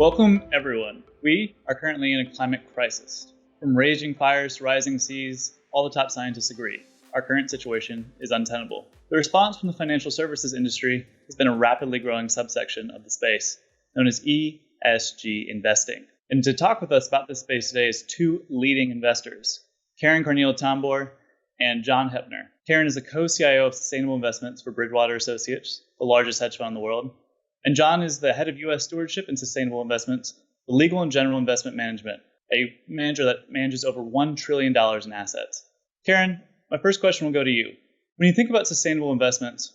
Welcome, everyone. We are currently in a climate crisis. From raging fires to rising seas, all the top scientists agree. Our current situation is untenable. The response from the financial services industry has been a rapidly growing subsection of the space, known as ESG investing. And to talk with us about this space today is two leading investors, Karniol-Tambour and John Hoeppner. Karen is the Co-CIO of Sustainable Investments for Bridgewater Associates, the largest hedge fund in the world. And John is the head of U.S. Stewardship and Sustainable Investments, the Legal and General Investment Management, a manager that manages over $1 trillion in assets. Karen, my first question will go to you. When you think about sustainable investments,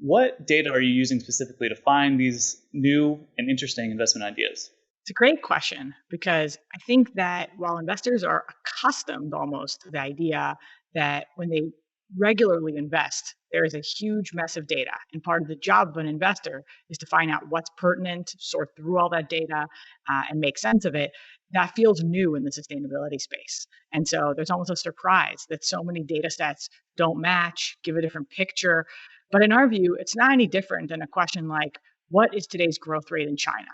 what data are you using specifically to find these new and interesting investment ideas? It's a great question because I think that while investors are accustomed almost to the idea that when they regularly invest, there is a huge mess of data. And part of the job of an investor is to find out what's pertinent, sort through all that data, and make sense of it. That feels new in the sustainability space. And so there's almost a surprise that so many data sets don't match, give a different picture. But in our view, it's not any different than a question like, what is today's growth rate in China?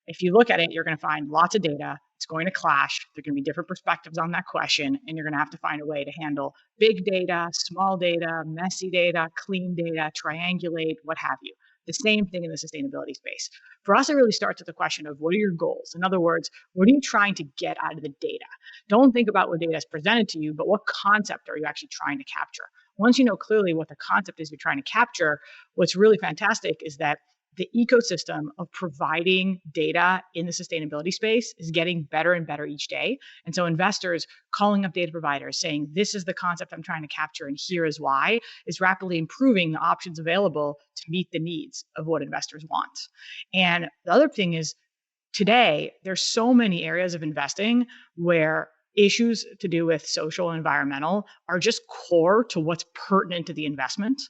If you look at it, you're going to find lots of data. It's going to clash. There are going to be different perspectives on that question, and you're going to have to find a way to handle big data, small data, messy data, clean data, triangulate, what have you. The same thing in the sustainability space. For us, it really starts with the question of what are your goals? In other words, what are you trying to get out of the data? Don't think about what data is presented to you, but what concept are you actually trying to capture? Once you know clearly what the concept is you're trying to capture, what's really fantastic is that the ecosystem of providing data in the sustainability space is getting better and better each day. And so investors calling up data providers saying, this is the concept I'm trying to capture and here is why, is rapidly improving the options available to meet the needs of what investors want. And the other thing is, today, there's so many areas of investing where issues to do with social and environmental are just core to what's pertinent to the investment,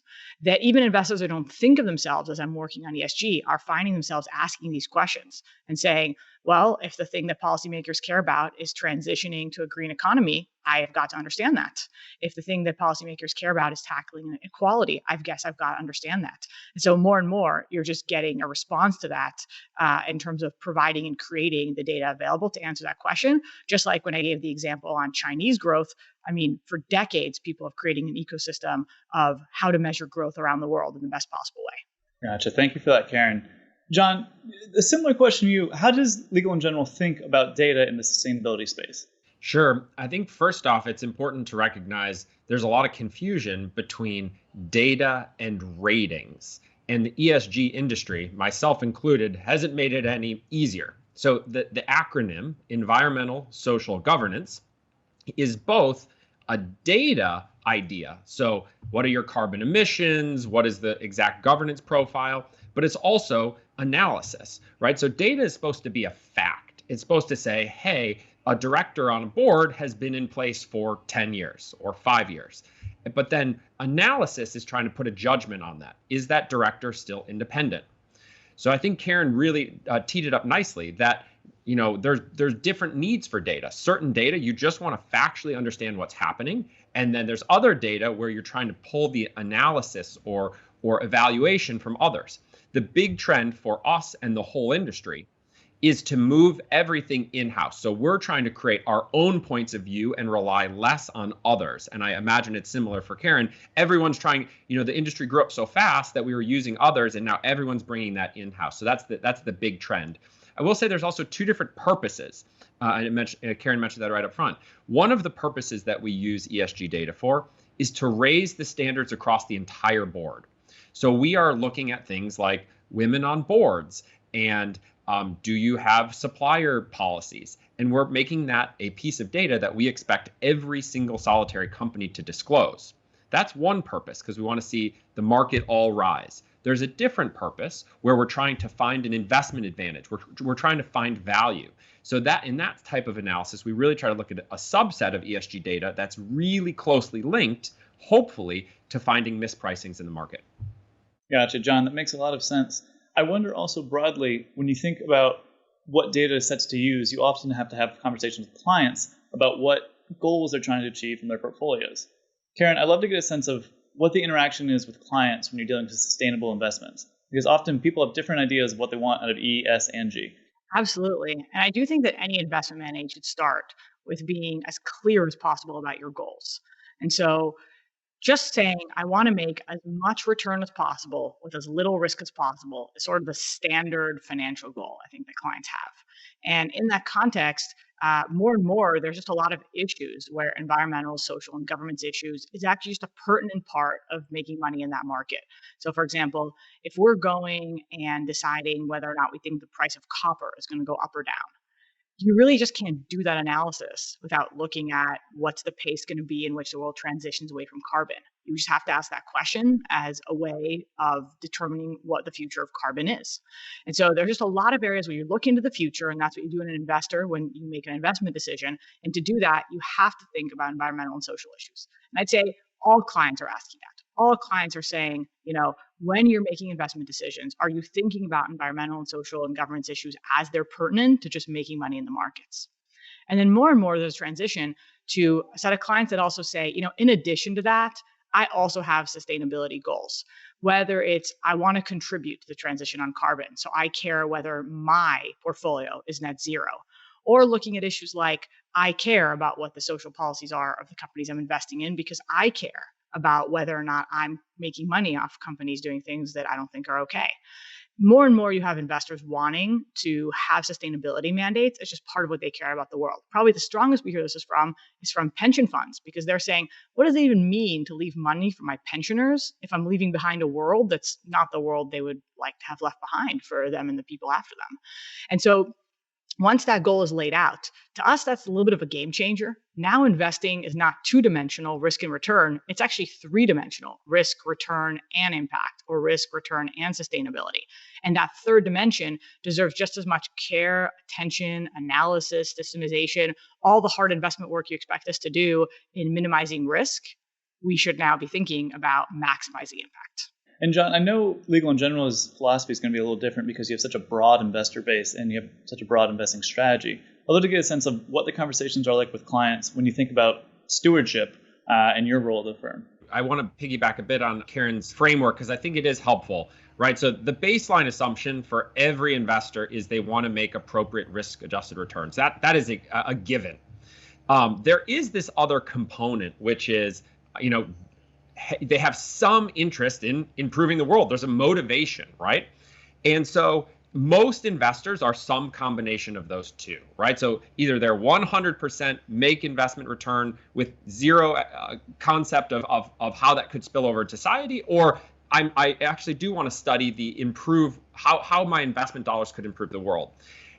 that even investors who don't think of themselves as I'm working on ESG are finding themselves asking these questions and saying, well, if the thing that policymakers care about is transitioning to a green economy, I have got to understand that. If the thing that policymakers care about is tackling inequality, I've got to understand that. And so more and more, you're just getting a response to that in terms of providing and creating the data available to answer that question. Just like when I gave the example on Chinese growth, I mean, for decades, people have created an ecosystem of how to measure growth around the world in the best possible way. Gotcha. Thank you for that, Karen. John, a similar question to you. How does Legal and General think about data in the sustainability space? Sure. I think first off, it's important to recognize there's a lot of confusion between data and ratings. And the ESG industry, myself included, hasn't made it any easier. So the acronym, Environmental Social Governance, is both a data idea. So what are your carbon emissions? What is the exact governance profile? But it's also analysis, right? So data is supposed to be a fact. It's supposed to say, hey, a director on a board has been in place for 10 years or 5 years. But then analysis is trying to put a judgment on that. Is that director still independent? So I think Karen really teed it up nicely that there's different needs for data. Certain data, you just want to factually understand what's happening. And then there's other data where you're trying to pull the analysis or evaluation from others. The big trend for us and the whole industry is to move everything in-house. So we're trying to create our own points of view and rely less on others. And I imagine it's similar for Karen. Everyone's trying, the industry grew up so fast that we were using others, and now everyone's bringing that in-house. So that's the big trend. I will say there's also two different purposes. Karen mentioned that right up front. One of the purposes that we use ESG data for is to raise the standards across the entire board. So we are looking at things like women on boards and do you have supplier policies? And we're making that a piece of data that we expect every single solitary company to disclose. That's one purpose because we want to see the market all rise. There's a different purpose where we're trying to find an investment advantage. We're trying to find value. So that in that type of analysis, we really try to look at a subset of ESG data that's really closely linked, hopefully, to finding mispricings in the market. Gotcha, John. That makes a lot of sense. I wonder also broadly, when you think about what data sets to use, you often have to have conversations with clients about what goals they're trying to achieve from their portfolios. Karen, I'd love to get a sense of what the interaction is with clients when you're dealing with sustainable investments, because often people have different ideas of what they want out of E, S, and G. Absolutely. And I do think that any investment mandate should start with being as clear as possible about your goals. And so just saying, I want to make as much return as possible with as little risk as possible is sort of the standard financial goal I think that clients have. And in that context, more and more, there's just a lot of issues where environmental, social, and governance issues is actually just a pertinent part of making money in that market. So, for example, if we're going and deciding whether or not we think the price of copper is going to go up or down, you really just can't do that analysis without looking at what's the pace going to be in which the world transitions away from carbon. You just have to ask that question as a way of determining what the future of carbon is. And so there's just a lot of areas where you look into the future, and that's what you do in an investor when you make an investment decision. And to do that, you have to think about environmental and social issues. And I'd say all clients are asking that. All clients are saying, when you're making investment decisions, are you thinking about environmental and social and governance issues as they're pertinent to just making money in the markets? And then more and more, there's transition to a set of clients that also say, in addition to that, I also have sustainability goals, whether it's I want to contribute to the transition on carbon. So I care whether my portfolio is net zero, or looking at issues like I care about what the social policies are of the companies I'm investing in because I care about whether or not I'm making money off companies doing things that I don't think are okay. More and more you have investors wanting to have sustainability mandates. It's just part of what they care about the world. Probably the strongest we hear this is from pension funds, because they're saying, what does it even mean to leave money for my pensioners if I'm leaving behind a world that's not the world they would like to have left behind for them and the people after them? And so once that goal is laid out, to us, that's a little bit of a game changer. Now investing is not two-dimensional risk and return. It's actually three-dimensional risk, return, and impact, or risk, return, and sustainability. And that third dimension deserves just as much care, attention, analysis, systemization, all the hard investment work you expect us to do in minimizing risk. We should now be thinking about maximizing impact. And John, I know Legal in General's philosophy is going to be a little different because you have such a broad investor base and you have such a broad investing strategy. I'd love to get a sense of what the conversations are like with clients when you think about stewardship and your role at the firm. I want to piggyback a bit on Karen's framework because I think it is helpful, right? So the baseline assumption for every investor is they want to make appropriate risk-adjusted returns. That is a given. There is this other component, which is, they have some interest in improving the world. There's a motivation, right? And so most investors are some combination of those two, right? So either they're 100% make investment return with zero concept of how that could spill over to society, or I actually do want to study the how my investment dollars could improve the world.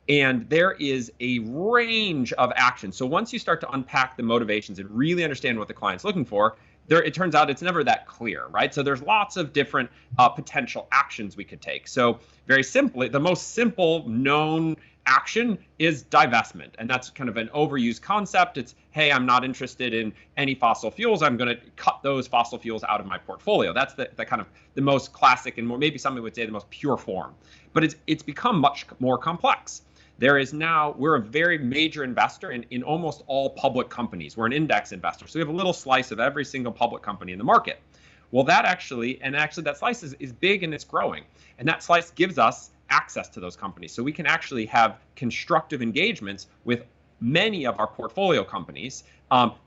And there is a range of actions. So once you start to unpack the motivations and really understand what the client's looking for, it turns out it's never that clear, right? So there's lots of different potential actions we could take. So very simply, the most simple known action is divestment. And that's kind of an overused concept. It's, hey, I'm not interested in any fossil fuels. I'm going to cut those fossil fuels out of my portfolio. That's the kind of the most classic and maybe some would say the most pure form. But it's become much more complex. We're a very major investor in almost all public companies. We're an index investor. So we have a little slice of every single public company in the market. Well, that slice is big and it's growing. And that slice gives us access to those companies. So we can actually have constructive engagements with many of our portfolio companies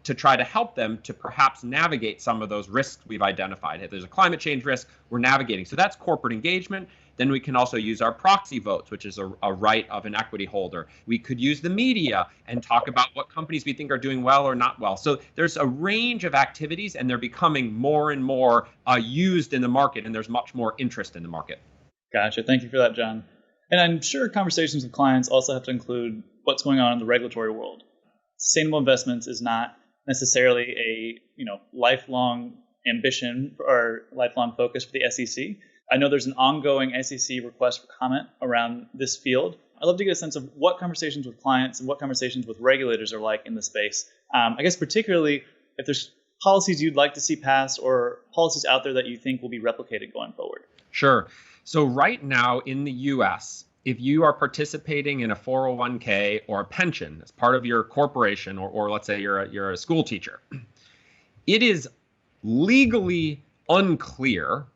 to try to help them to perhaps navigate some of those risks we've identified. If there's a climate change risk, we're navigating. So that's corporate engagement. Then we can also use our proxy votes, which is a right of an equity holder. We could use the media and talk about what companies we think are doing well or not well. So there's a range of activities, and they're becoming more and more used in the market, and there's much more interest in the market. Gotcha. Thank you for that, John. And I'm sure conversations with clients also have to include what's going on in the regulatory world. Sustainable investments is not necessarily a lifelong ambition or lifelong focus for the SEC. I know there's an ongoing SEC request for comment around this field. I'd love to get a sense of what conversations with clients and what conversations with regulators are like in the space. I guess particularly if there's policies you'd like to see passed or policies out there that you think will be replicated going forward. Sure. So right now in the US, if you are participating in a 401k or a pension as part of your corporation, or let's say you're a school teacher, it is legally unclear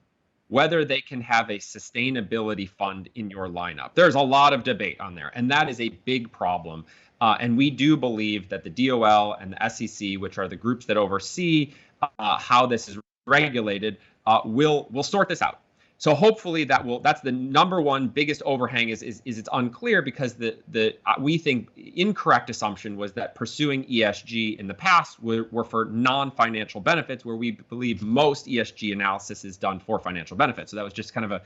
whether they can have a sustainability fund in your lineup. There's a lot of debate on there, and that is a big problem. And we do believe that the DOL and the SEC, which are the groups that oversee how this is regulated, will sort this out. So hopefully that's the number one biggest overhang is it's unclear because we think incorrect assumption was that pursuing ESG in the past were for non-financial benefits, where we believe most ESG analysis is done for financial benefits. So that was just kind of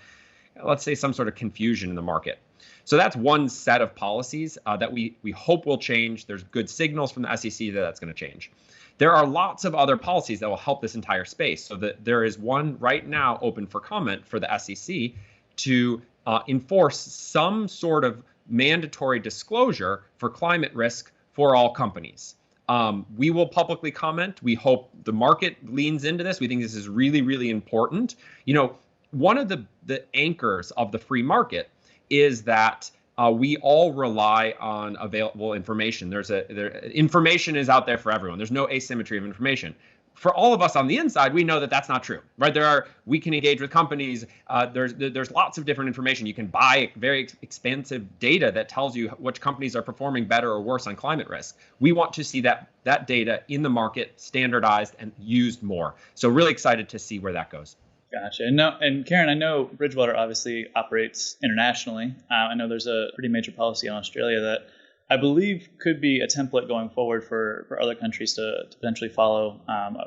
let's say some sort of confusion in the market. So that's one set of policies that we hope will change. There's good signals from the SEC that that's going to change. There are lots of other policies that will help this entire space. So that there is one right now open for comment for the SEC to enforce some sort of mandatory disclosure for climate risk for all companies. We will publicly comment. We hope the market leans into this. We think this is really, really important. One of the anchors of the free market is that we all rely on available information. Information is out there for everyone. There's no asymmetry of information. For all of us on the inside, we know that that's not true, right? We can engage with companies. There's lots of different information. You can buy very expansive data that tells you which companies are performing better or worse on climate risk. We want to see that data in the market standardized and used more. So really excited to see where that goes. Gotcha. And Karen, I know Bridgewater obviously operates internationally. I know there's a pretty major policy in Australia that I believe could be a template going forward for other countries to potentially follow,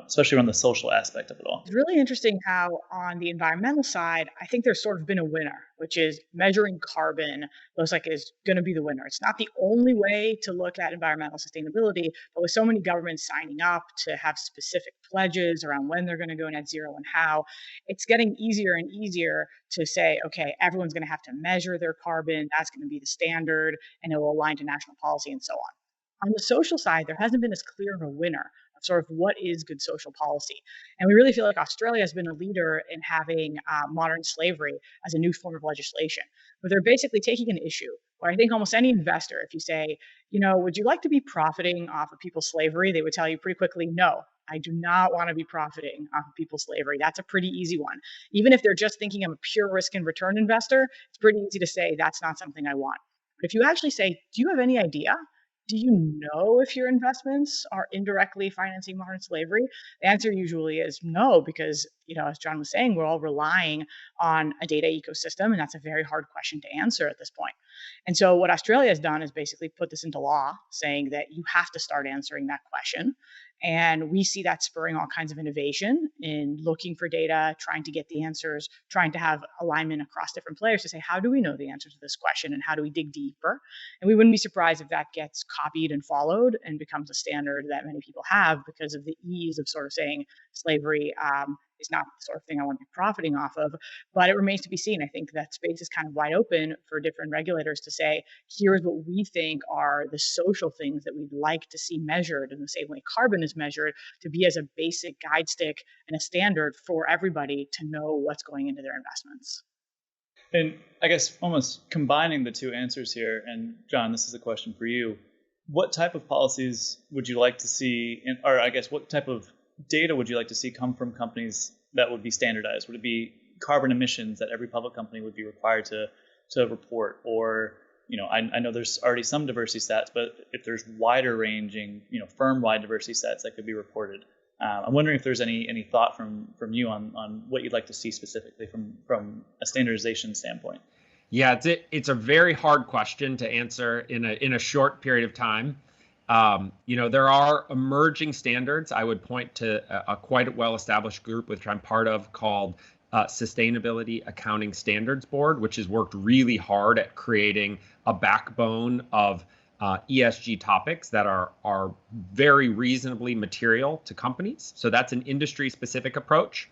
especially around the social aspect of it all. It's really interesting how on the environmental side, I think there's sort of been a winner, which is measuring carbon looks like it is going to be the winner. It's not the only way to look at environmental sustainability, but with so many governments signing up to have specific pledges around when they're going to go net zero and how, it's getting easier and easier to say, okay, everyone's going to have to measure their carbon. That's going to be the standard, and it will align to national policy and so on. On the social side, there hasn't been as clear of a winner of sort of what is good social policy. And we really feel like Australia has been a leader in having modern slavery as a new form of legislation, where they're basically taking an issue where I think almost any investor, if you say, would you like to be profiting off of people's slavery? They would tell you pretty quickly, no, I do not want to be profiting off of people's slavery. That's a pretty easy one. Even if they're just thinking I'm a pure risk and return investor, it's pretty easy to say that's not something I want. But if you actually say, do you have any idea? Do you know if your investments are indirectly financing modern slavery? The answer usually is no, because, as John was saying, we're all relying on a data ecosystem, and that's a very hard question to answer at this point. And so what Australia has done is basically put this into law, saying that you have to start answering that question. And we see that spurring all kinds of innovation in looking for data, trying to get the answers, trying to have alignment across different players to say, how do we know the answer to this question and how do we dig deeper? And we wouldn't be surprised if that gets copied and followed and becomes a standard that many people have because of the ease of sort of saying slavery is not the sort of thing I want to be profiting off of. But it remains to be seen. I think that space is kind of wide open for different regulators to say, here's what we think are the social things that we'd like to see measured in the same way carbon is measured, to be as a basic guide stick and a standard for everybody to know what's going into their investments. And I guess almost combining the two answers here, and John, this is a question for you. What type of policies would you like to see, or I guess what type of data would you like to see come from companies that would be standardized? Would it be carbon emissions that every public company would be required to report? Or, I know there's already some diversity stats, but if there's wider ranging, firm-wide diversity stats that could be reported. I'm wondering if there's any thought from you on what you'd like to see specifically from a standardization standpoint. Yeah, it's a very hard question to answer in a short period of time. There are emerging standards. I would point to a quite well-established group which I'm part of called Sustainability Accounting Standards Board, which has worked really hard at creating a backbone of ESG topics that are very reasonably material to companies. So that's an industry-specific approach.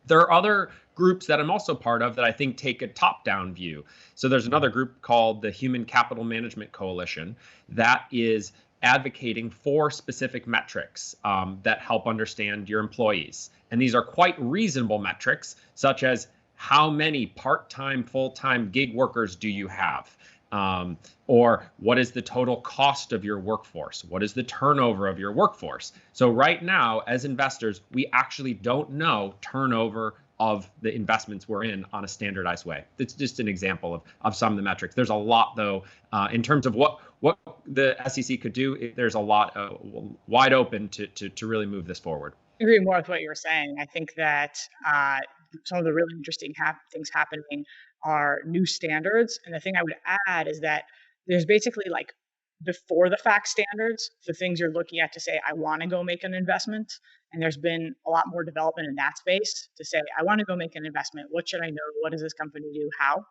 There are other groups that I'm also part of that I think take a top-down view. So there's another group called the Human Capital Management Coalition that is advocating for specific metrics that help understand your employees. And these are quite reasonable metrics, such as how many part-time, full-time gig workers do you have? Or what is the total cost of your workforce? What is the turnover of your workforce? So right now, as investors, we actually don't know turnover of the investments we're in on a standardized way. It's just an example of some of the metrics. There's a lot, though, in terms of what the SEC could do. There's a lot wide open to really move this forward. I agree more with what you were saying. I think that some of the really interesting things happening are new standards. And the thing I would add is that there's basically like before the fact standards, the things you're looking at to say, I want to go make an investment. And there's been a lot more development in that space to say, I want to go make an investment. What should I know? What does this company do? How?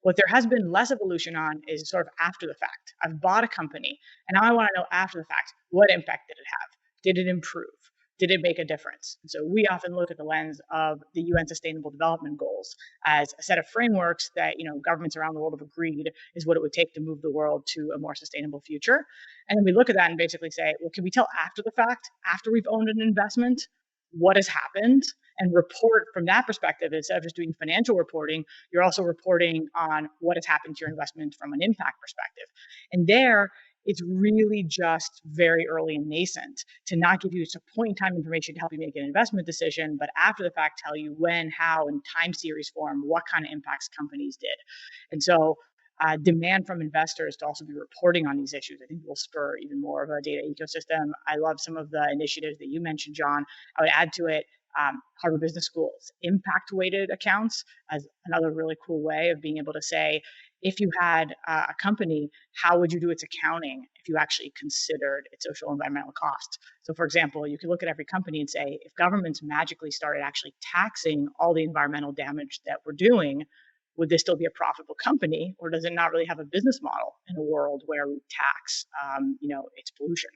What there has been less evolution on is sort of after the fact. I've bought a company and now I want to know after the fact, what impact did it have? Did it improve? Did it make a difference? And so we often look at the lens of the UN Sustainable Development Goals as a set of frameworks that governments around the world have agreed is what it would take to move the world to a more sustainable future. And then we look at that and basically say, well, can we tell after the fact, after we've owned an investment, what has happened? And report from that perspective. Instead of just doing financial reporting, you're also reporting on what has happened to your investment from an impact perspective. And there, it's really just very early and nascent to not give you some point in time information to help you make an investment decision, but after the fact, tell you when, how, and time series form, what kind of impacts companies did. And so demand from investors to also be reporting on these issues, I think will spur even more of a data ecosystem. I love some of the initiatives that you mentioned, John. I would add to it Harvard Business School's impact-weighted accounts as another really cool way of being able to say, if you had a company, how would you do its accounting if you actually considered its social and environmental costs? So for example, you could look at every company and say, if governments magically started actually taxing all the environmental damage that we're doing, would this still be a profitable company, or does it not really have a business model in a world where we tax, its pollution?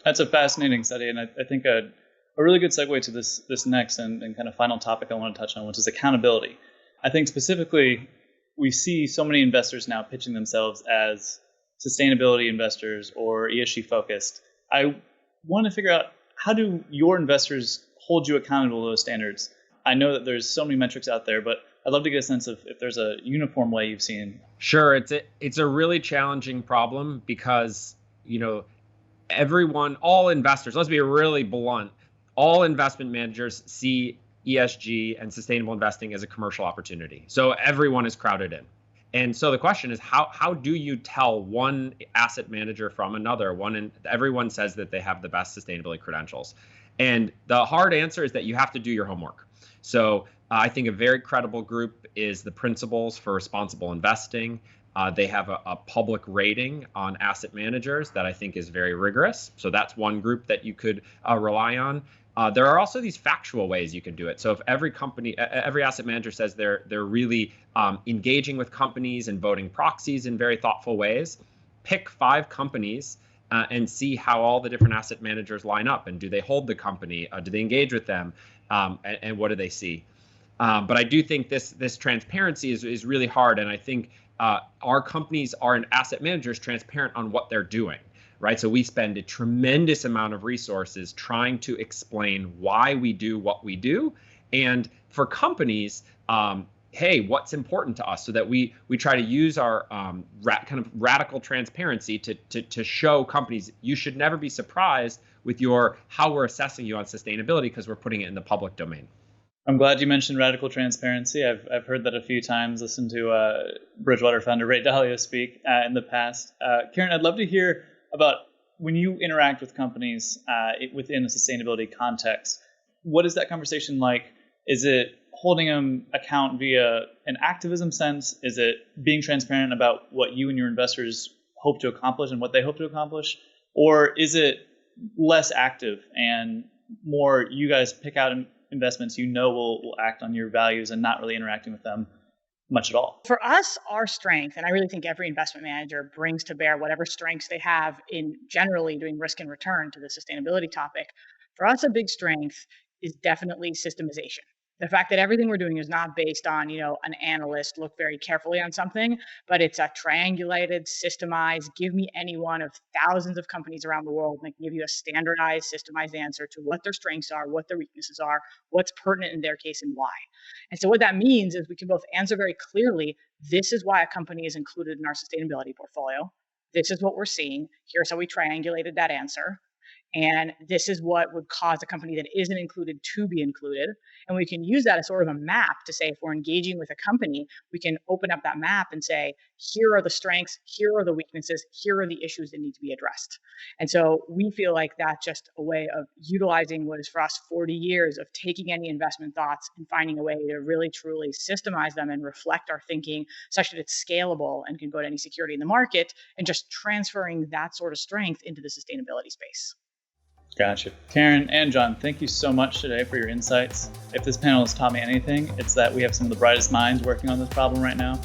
That's a fascinating study, and I think a really good segue to this next and kind of final topic I want to touch on, which is accountability. I think specifically, we see so many investors now pitching themselves as sustainability investors or ESG focused. I want to figure out, how do your investors hold you accountable to those standards? I know that there's so many metrics out there, but I'd love to get a sense of if there's a uniform way you've seen. Sure, it's a really challenging problem because all investors, let's be really blunt, all investment managers see ESG and sustainable investing as a commercial opportunity. So everyone is crowded in. And so the question is, how do you tell one asset manager from another? Everyone says that they have the best sustainability credentials. And the hard answer is that you have to do your homework. So I think a very credible group is the Principles for Responsible Investing. They have a public rating on asset managers that I think is very rigorous. So that's one group that you could rely on. There are also these factual ways you can do it. So if every asset manager says they're really engaging with companies and voting proxies in very thoughtful ways, pick 5 companies and see how all the different asset managers line up. And do they hold the company? Do they engage with them? And what do they see? But I do think this transparency is really hard. And I think our companies are, and asset managers, transparent on what they're doing. Right. So we spend a tremendous amount of resources trying to explain why we do what we do. And for companies, hey, what's important to us, so that we try to use our kind of radical transparency to show companies you should never be surprised with how we're assessing you on sustainability, because we're putting it in the public domain. I'm glad you mentioned radical transparency. I've heard that a few times, listened to Bridgewater founder Ray Dalio speak in the past. Karen, I'd love to hear about when you interact with companies within a sustainability context. What is that conversation like? Is it holding them account via an activism sense? Is it being transparent about what you and your investors hope to accomplish and what they hope to accomplish? Or is it less active and more you guys pick out investments will act on your values and not really interacting with them much at all? For us, our strength, and I really think every investment manager brings to bear whatever strengths they have in generally doing risk and return to the sustainability topic. For us, a big strength is definitely systemization. The fact that everything we're doing is not based on, an analyst look very carefully on something, but it's a triangulated, systemized, give me any one of thousands of companies around the world and they can give you a standardized, systemized answer to what their strengths are, what their weaknesses are, what's pertinent in their case and why. And so what that means is we can both answer very clearly, this is why a company is included in our sustainability portfolio. This is what we're seeing. Here's how we triangulated that answer. And this is what would cause a company that isn't included to be included. And we can use that as sort of a map to say, if we're engaging with a company, we can open up that map and say, here are the strengths, here are the weaknesses, here are the issues that need to be addressed. And so we feel like that's just a way of utilizing what is for us 40 years of taking any investment thoughts and finding a way to really truly systemize them and reflect our thinking such that it's scalable and can go to any security in the market, and just transferring that sort of strength into the sustainability space. Gotcha. Karen and John, thank you so much today for your insights. If this panel has taught me anything, it's that we have some of the brightest minds working on this problem right now.